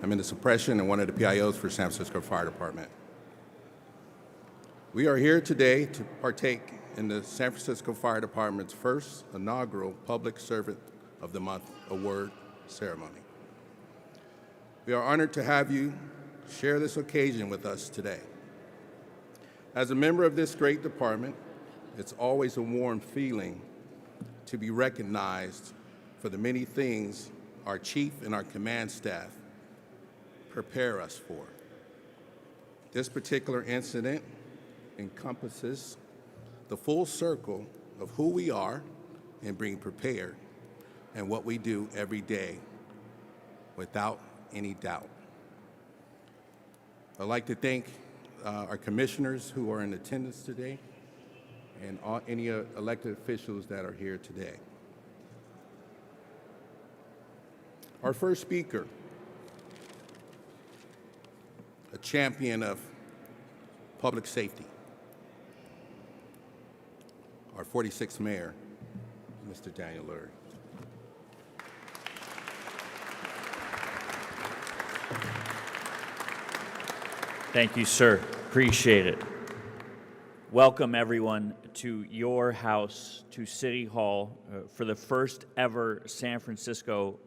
I'm in the suppression and one of the PIOs for San Francisco Fire Department. We are here today to partake in the San Francisco Fire Department's first inaugural Public Servant of the Month award ceremony. We are honored to have you share this occasion with us today. As a member of this great department, it's always a warm feeling to be recognized for the many things our chief and our command staff prepare us for. This particular incident encompasses the full circle of who we are and being prepared and what we do every day without any doubt. I'd like to thank our commissioners who are in attendance today and any elected officials that are here today. Our first speaker, a champion of public safety, our 46th mayor, Mr. Daniel Lurie. Thank you, sir. Appreciate it. Welcome, everyone, to your house, to City Hall, for the first ever San Francisco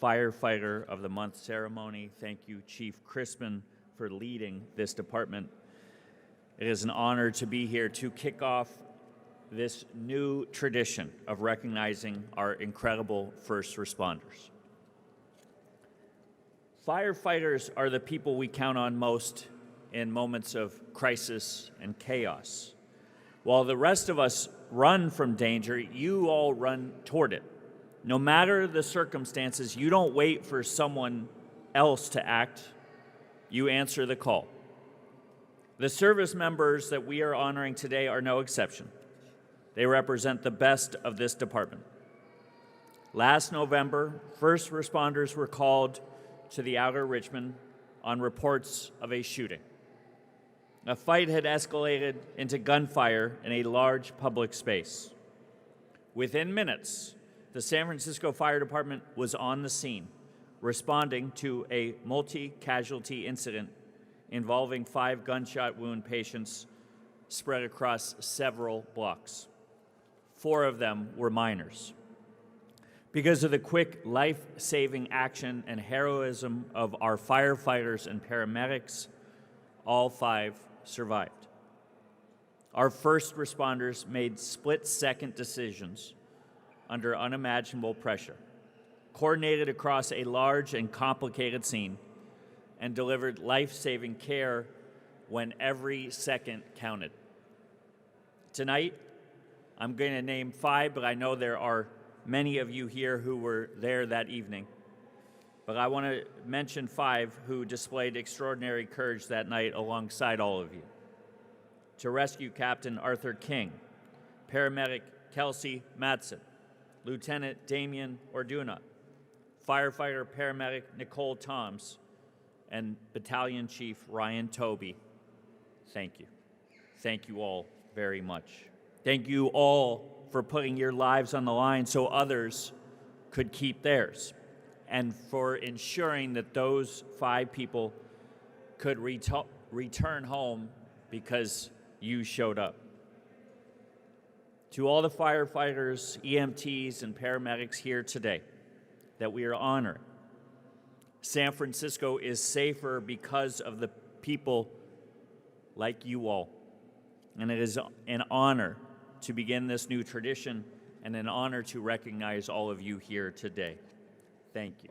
Firefighter of the Month ceremony. Thank you, Chief Crispin, for leading this department. It is an honor to be here to kick off this new tradition of recognizing our incredible first responders. Firefighters are the people we count on most in moments of crisis and chaos. While the rest of us run from danger, you all run toward it. No matter the circumstances, you don't wait for someone else to act. You answer the call. The service members that we are honoring today are no exception. They represent the best of this department. Last November, first responders were called to the outer Richmond on reports of a shooting. A fight had escalated into gunfire in a large public space. Within minutes, the San Francisco Fire Department was on the scene, responding to a multi-casualty incident involving 5 gunshot wound patients spread across several blocks. 4 of them were minors. Because of the quick life-saving action and heroism of our firefighters and paramedics, all 5 survived. Our first responders made split-second decisions under unimaginable pressure, coordinated across a large and complicated scene, and delivered life-saving care when every second counted. Tonight, I'm going to name 5, but I know there are many of you here who were there that evening. But I want to mention 5 who displayed extraordinary courage that night alongside all of you. To Rescue Captain Arthur King, Paramedic Kelsey Madsen, Lieutenant Damian Orduna, Firefighter Paramedic Nicole Toms, and Battalion Chief Ryan Toby. Thank you. Thank you all very much. Thank you all for putting your lives on the line so others could keep theirs, and for ensuring that those 5 people could return home because you showed up. To all the firefighters, EMTs, and paramedics here today that we are honoring, San Francisco is safer because of the people like you all. And it is an honor to begin this new tradition and an honor to recognize all of you here today. Thank you.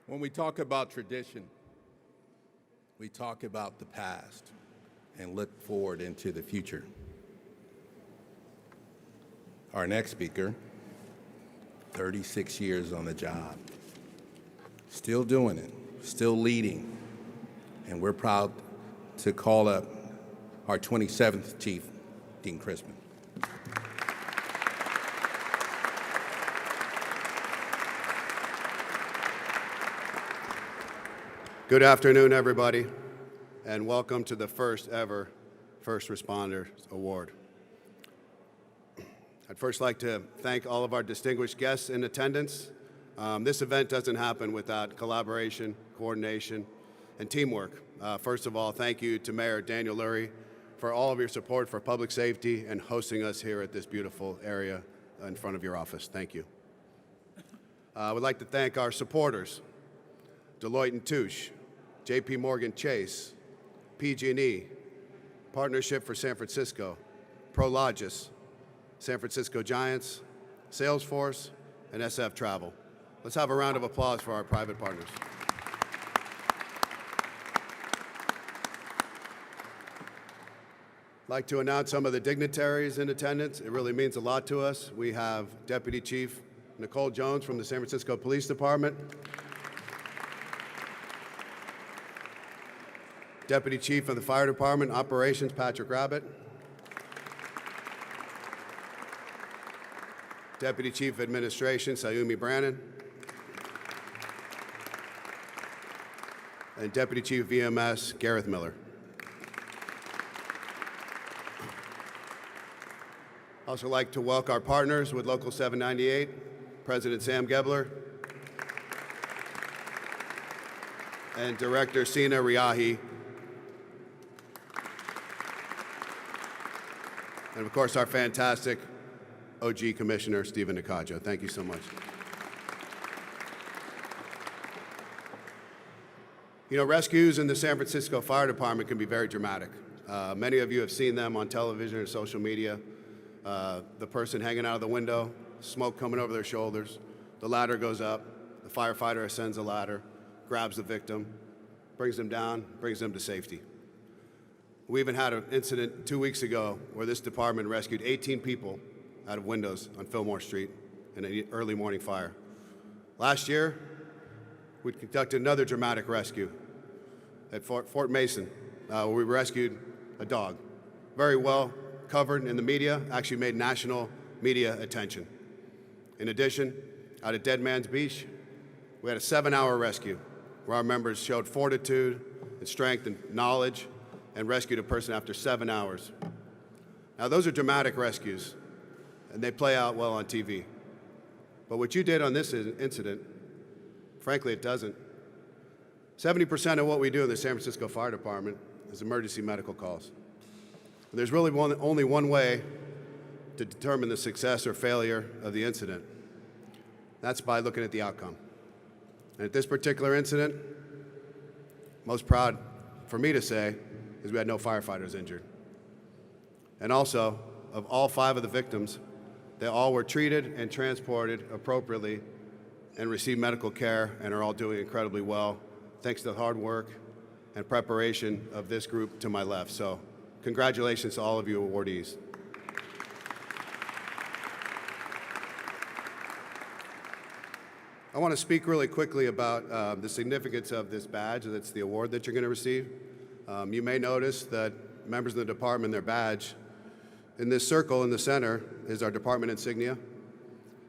When we talk about tradition, we talk about the past and look forward into the future. Our next speaker, 36 years on the job, still doing it, still leading, and we're proud to call up our 27th Chief, Dean Crispin. Good afternoon, everybody, and welcome to the first ever First Responders Award. I'd first like to thank all of our distinguished guests in attendance. This event doesn't happen without collaboration, coordination, and teamwork. First of all, thank you to Mayor Daniel Lurie for all of your support for public safety and hosting us here at this beautiful area in front of your office. Thank you. I would like to thank our supporters, Deloitte & Touche, JP Morgan Chase, PG&E, Partnership for San Francisco, Prologis, San Francisco Giants, Salesforce, and SF Travel. Let's have a round of applause for our private partners. I'd like to announce some of the dignitaries in attendance. It really means a lot to us. We have Deputy Chief Nicole Jones from the San Francisco Police Department, Deputy Chief of the Fire Department, Operations, Patrick Rabbit, Deputy Chief of Administration, Sayumi Brannon, and Deputy Chief of EMS, Gareth Miller. I'd also like to welcome our partners with Local 798, President Sam Gebler, and Director Sina Riahi, and of course our fantastic OG Commissioner, Stephen Nakajo. Thank you so much. You know, rescues in the San Francisco Fire Department can be very dramatic. Many of you have seen them on television and social media. The person hanging out of the window, smoke coming over their shoulders, the ladder goes up, the firefighter ascends the ladder, grabs the victim, brings them down, brings them to safety. We even had an incident 2 weeks ago where this department rescued 18 people out of windows on Fillmore Street in an early morning fire. Last year, we conducted another dramatic rescue at Fort Mason, where we rescued a dog. Very well covered in the media, actually made national media attention. In addition, out at Dead Man's Beach, we had a 7-hour rescue where our members showed fortitude and strength and knowledge and rescued a person after 7 hours. Now, those are dramatic rescues, and they play out well on TV. But what you did on this incident, frankly, it doesn't. 70% of what we do in the San Francisco Fire Department is emergency medical calls. And there's really only one way to determine the success or failure of the incident. That's by looking at the outcome. And at this particular incident, most proud for me to say is we had no firefighters injured. And also, of all 5 of the victims, they all were treated and transported appropriately and received medical care and are all doing incredibly well, thanks to the hard work and preparation of this group to my left. So congratulations to all of you awardees. I want to speak really quickly about the significance of this badge. That's the award that you're going to receive. You may notice that members of the department, their badge, in this circle in the center is our department insignia,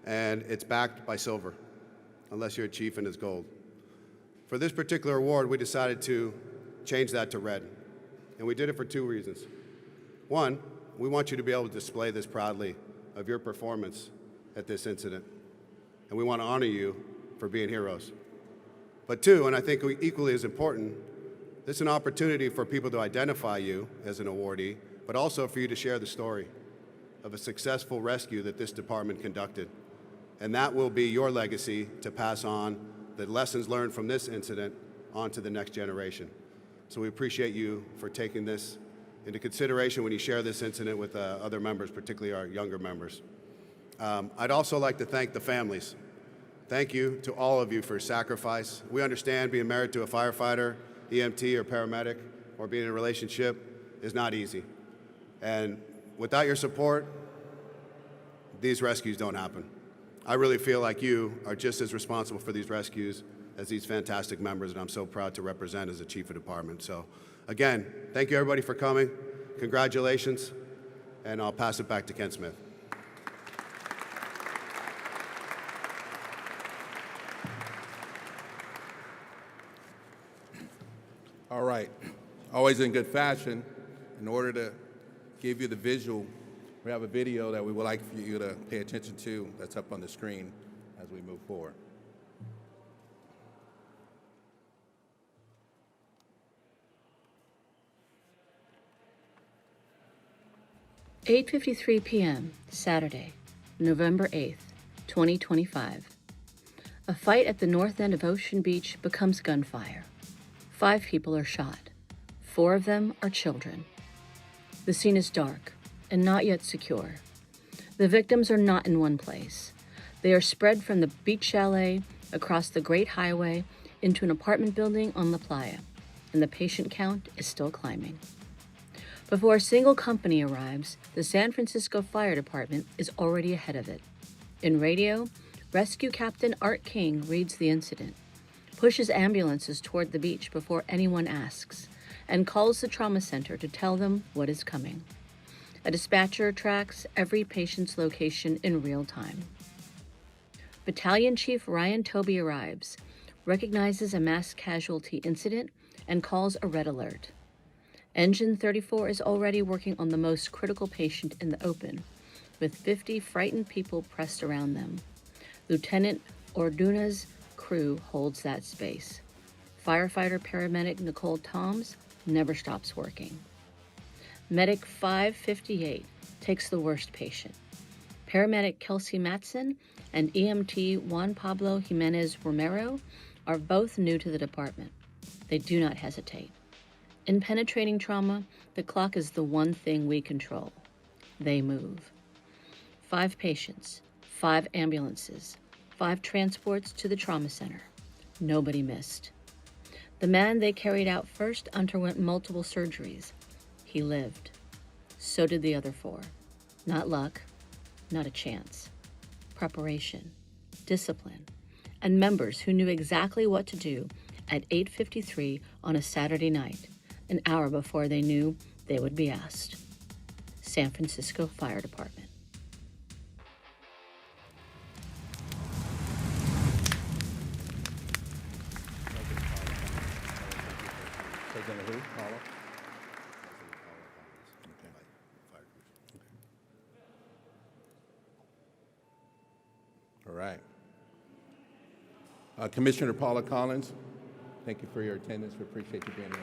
and it's backed by silver, unless you're a chief and it's gold. For this particular award, we decided to change that to red, and we did it for 2 reasons. One, we want you to be able to display this proudly of your performance at this incident, and we want to honor you for being heroes. But 2, and I think equally as important, this is an opportunity for people to identify you as an awardee, but also for you to share the story of a successful rescue that this department conducted. And that will be your legacy to pass on the lessons learned from this incident on to the next generation. So we appreciate you for taking this into consideration when you share this incident with other members, particularly our younger members. I'd also like to thank the families. Thank you to all of you for your sacrifice. We understand being married to a firefighter, EMT, or paramedic, or being in a relationship is not easy. And without your support, these rescues don't happen. I really feel like you are just as responsible for these rescues as these fantastic members, and I'm so proud to represent as a chief of department. So again, thank you everybody for coming. Congratulations, and I'll pass it back to Ken Smith. All right. Always in good fashion, in order to give you the visual We have a video that we would like for you to pay attention to that's up on the screen as we move forward. "8:53 p.m., Saturday, November 8th, 2025. A fight at the north end of Ocean Beach becomes gunfire. 5 people are shot. 4 of them are children. The scene is dark and not yet secure. The victims are not in one place. They are spread from the beach chalet across the Great Highway into an apartment building on La Playa, and the patient count is still climbing. Before a single company arrives, the San Francisco Fire Department is already ahead of it. In radio, Rescue Captain Art King reads the incident, pushes ambulances toward the beach before anyone asks, and calls the trauma center to tell them what is coming. A dispatcher tracks every patient's location in real time. Battalion Chief Ryan Toby arrives, recognizes a mass casualty incident, and calls a red alert. Engine 34 is already working on the most critical patient in the open, with 50 frightened people pressed around them. Lieutenant Orduna's crew holds that space. Firefighter paramedic Nicole Toms never stops working. Medic 558 takes the worst patient. Paramedic Kelsey Matson and EMT Juan Pablo Jimenez Romero are both new to the department. They do not hesitate. In penetrating trauma, the clock is the one thing we control. They move. 5 patients, 5 ambulances, 5 transports to the trauma center. Nobody missed. The man they carried out first underwent multiple surgeries. He lived. So did the other 4. Not luck, not a chance. Preparation, discipline, and members who knew exactly what to do at 8:53 on a Saturday night, an hour before they knew they would be asked. San Francisco Fire Department. All right. Commissioner Paula Collins, thank you for your attendance. We appreciate you being here.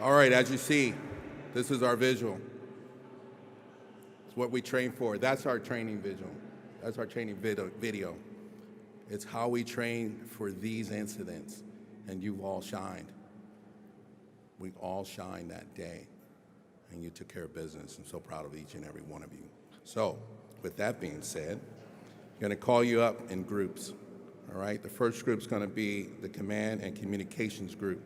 All right, as you see, this is our visual. It's what we train for. That's our training visual. That's our training video. It's how we train for these incidents, and you've all shined. We all shined that day, and you took care of business. I'm so proud of each and every one of you. So, with that being said, I'm going to call you up in groups, all right? The first group's going to be the Command and Communications Group.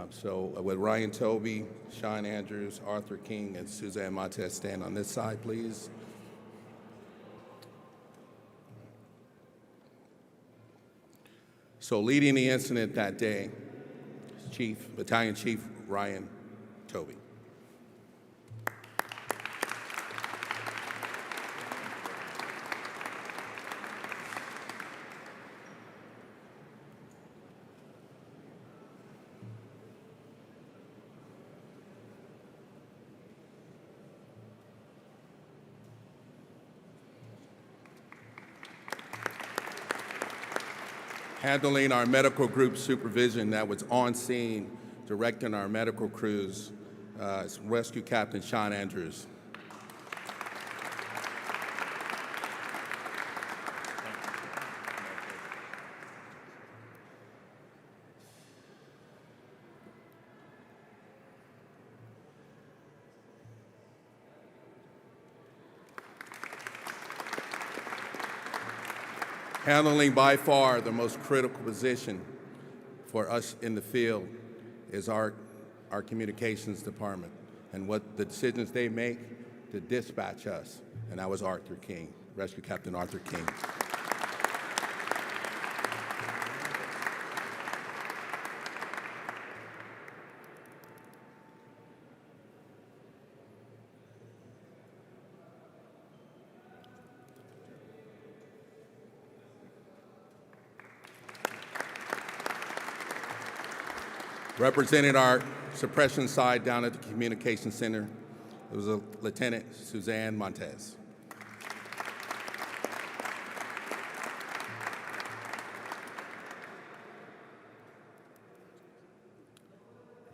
So with Ryan Toby, Sean Andrews, Arthur King, and Suzanne Montez, stand on this side, please. So leading the incident that day, Battalion Chief Ryan Toby. Handling our medical group supervision that was on scene, directing our medical crews, is Rescue Captain Sean Andrews. Handling by far the most critical position for us in the field is our communications department and what the decisions they make to dispatch us. And that was Arthur King, Rescue Captain Arthur King. Representing our suppression side down at the Communication Center, it was a Lieutenant Suzanne Montez.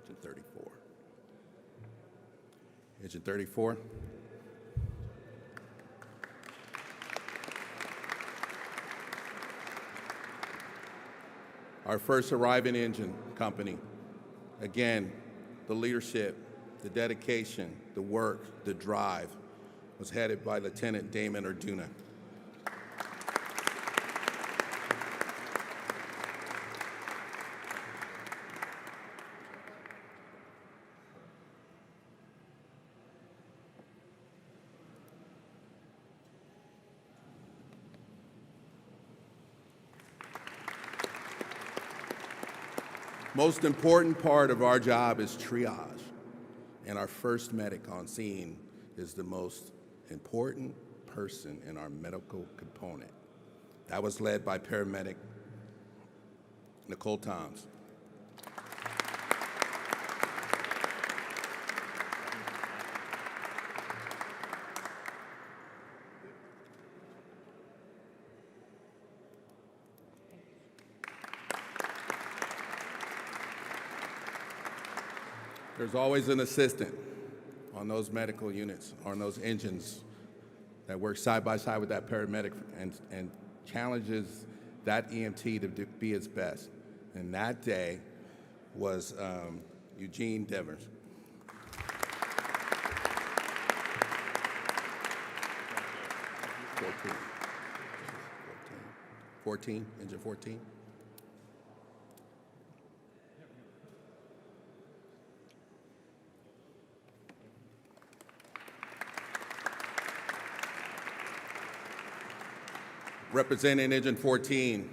Agent 34. Agent 34. Our first arriving engine company. Again, the leadership, the dedication, the work, the drive was headed by Lieutenant Damon Arduna. Most important part of our job is triage, and our first medic on scene is the most important person in our medical component. That was led by paramedic Nicole Toms. There's always an assistant on those medical units, on those engines that work side by side with that paramedic and challenges that EMT to be its best. And that day was Eugene Devers. Engine 14. Representing Engine 14.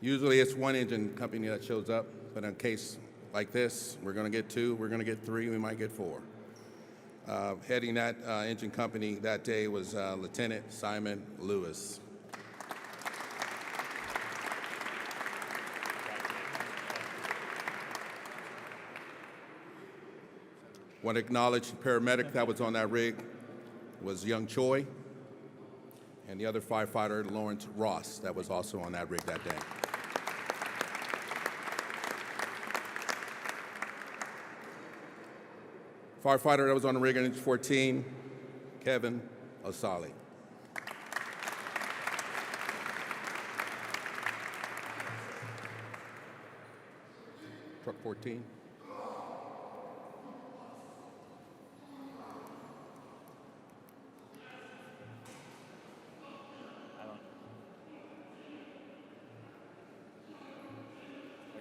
Usually it's one engine company that shows up, but in a case like this, we're going to get 2, we're going to get 3, we might get 4. Heading that engine company that day was Lieutenant Simon Lewis. Want to acknowledge the paramedic that was on that rig was Young Choi, and the other firefighter, Lawrence Ross, that was also on that rig that day. Firefighter that was on the rig in Engine 14, Kevin Osali. Truck 14.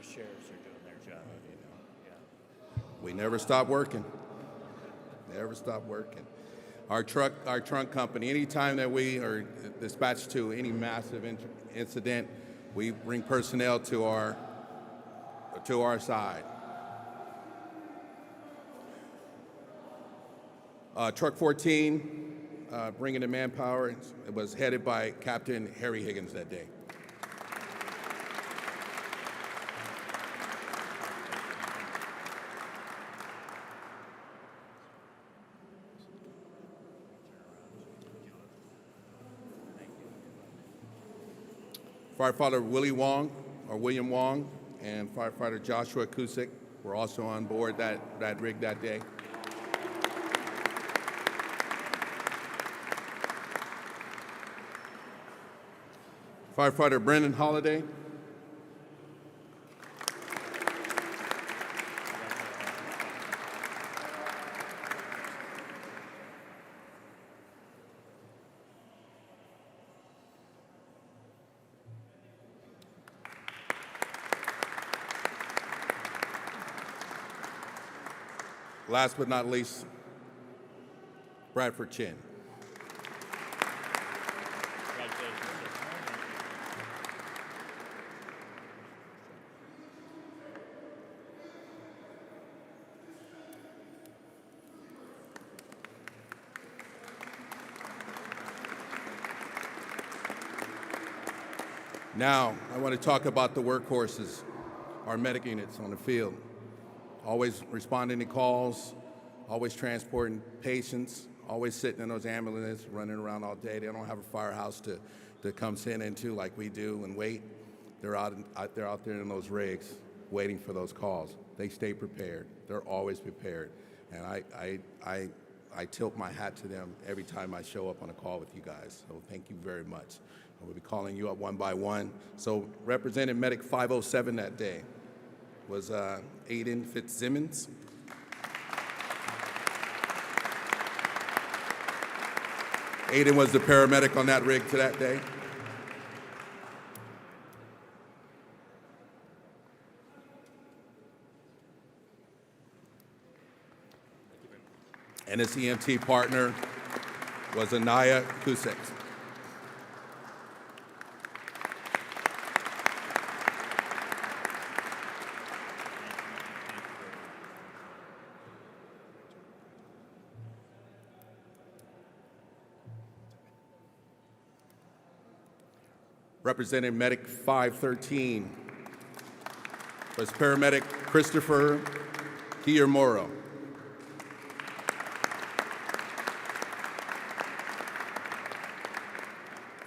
Sheriffs are doing their job. Yeah. We never stop working. Never stop working. Our trunk company, anytime that we are dispatched to any massive incident, we bring personnel to our side. Truck 14, bringing the manpower, it was headed by Captain Harry Higgins that day. Firefighter William Wong, and firefighter Joshua Kusick were also on board that rig that day. Firefighter Brendan Holliday. Last but not least, Bradford Chin. Now, I want to talk about the workhorses, our medic units on the field. always responding to calls, always transporting patients, always sitting in those ambulances, running around all day. They don't have a firehouse to come sit into like we do and wait. They're out there in those rigs waiting for those calls. They stay prepared. They're always prepared. And I tilt my hat to them every time I show up on a call with you guys. So thank you very much. And we'll be calling you up one by one. So representing Medic 507 that day was Aiden Fitzsimmons. Aiden was the paramedic on that rig to that day. And his EMT partner was Anaya Kusek. Representing Medic 513 was paramedic Christopher Guillermoro.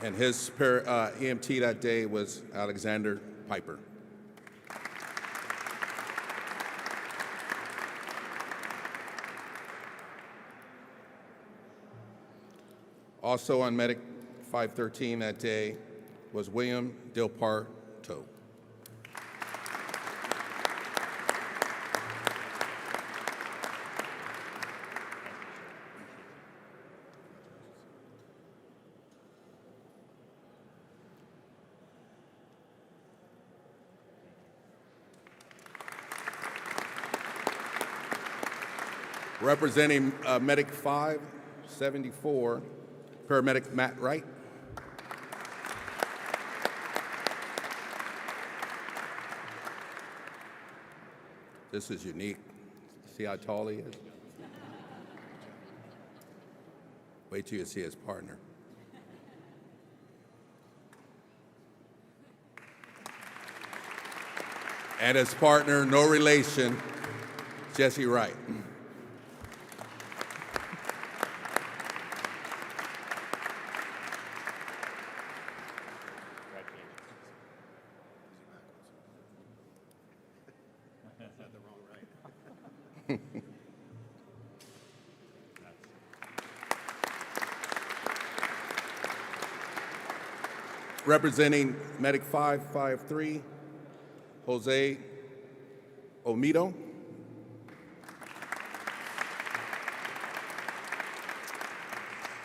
And his EMT that day was Alexander Piper. Also on Medic 513 that day was William Del Parto. Representing Medic 574, paramedic Matt Wright. This is unique. See how tall he is? Wait till you see his partner. And his partner, no relation, Jesse Wright. Representing Medic 553, Jose Omido.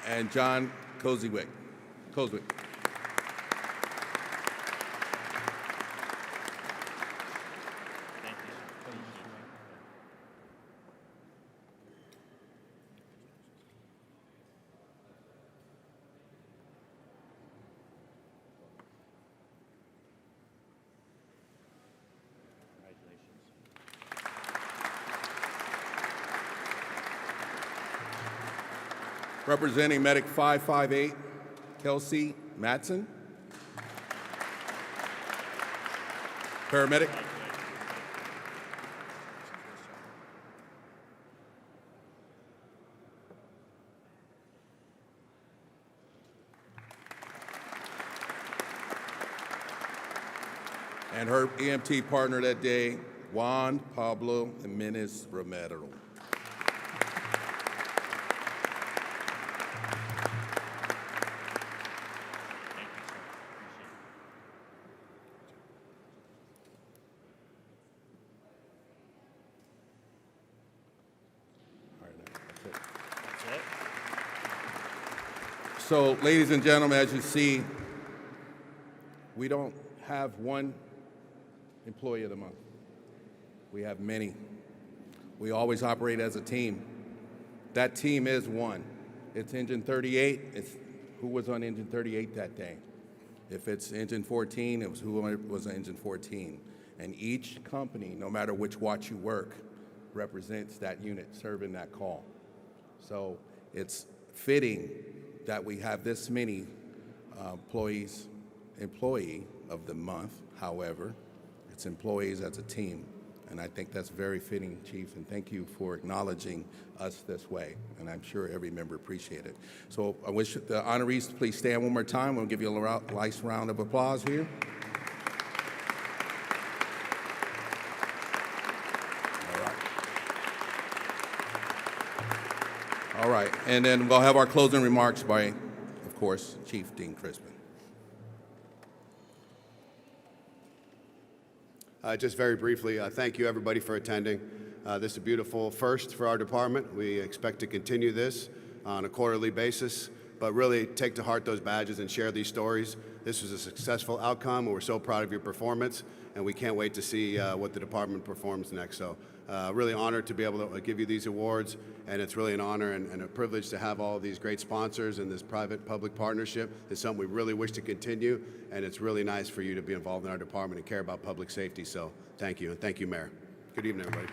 And John Koziwick. Representing Medic 558, Kelsey Matson. Paramedic. And her EMT partner that day, Juan Pablo Jimenez Romero. So, ladies and gentlemen, as you see, we don't have one employee of the month. We have many. We always operate as a team. That team is one. It's Engine 38. It's who was on Engine 38 that day. If it's Engine 14, it was who was on Engine 14. And each company, no matter which watch you work, represents that unit serving that call. So it's fitting that we have this many employee of the month. However, it's employees as a team. And I think that's very fitting, Chief, and thank you for acknowledging us this way. And I'm sure every member appreciated it. So I wish the honorees to please stand one more time. We'll give you a nice round of applause here. All right, and then we'll have our closing remarks by, of course, Chief Dean Crispin. Just very briefly, thank you everybody for attending. This is a beautiful first for our department. We expect to continue this on a quarterly basis, but really take to heart those badges and share these stories. This was a successful outcome, and we're so proud of your performance, and we can't wait to see what the department performs next. So really honored to be able to give you these awards, and it's really an honor and a privilege to have all these great sponsors and this private-public partnership. It's something we really wish to continue, and it's really nice for you to be involved in our department and care about public safety. So thank you, and thank you, Mayor. Good evening, everybody.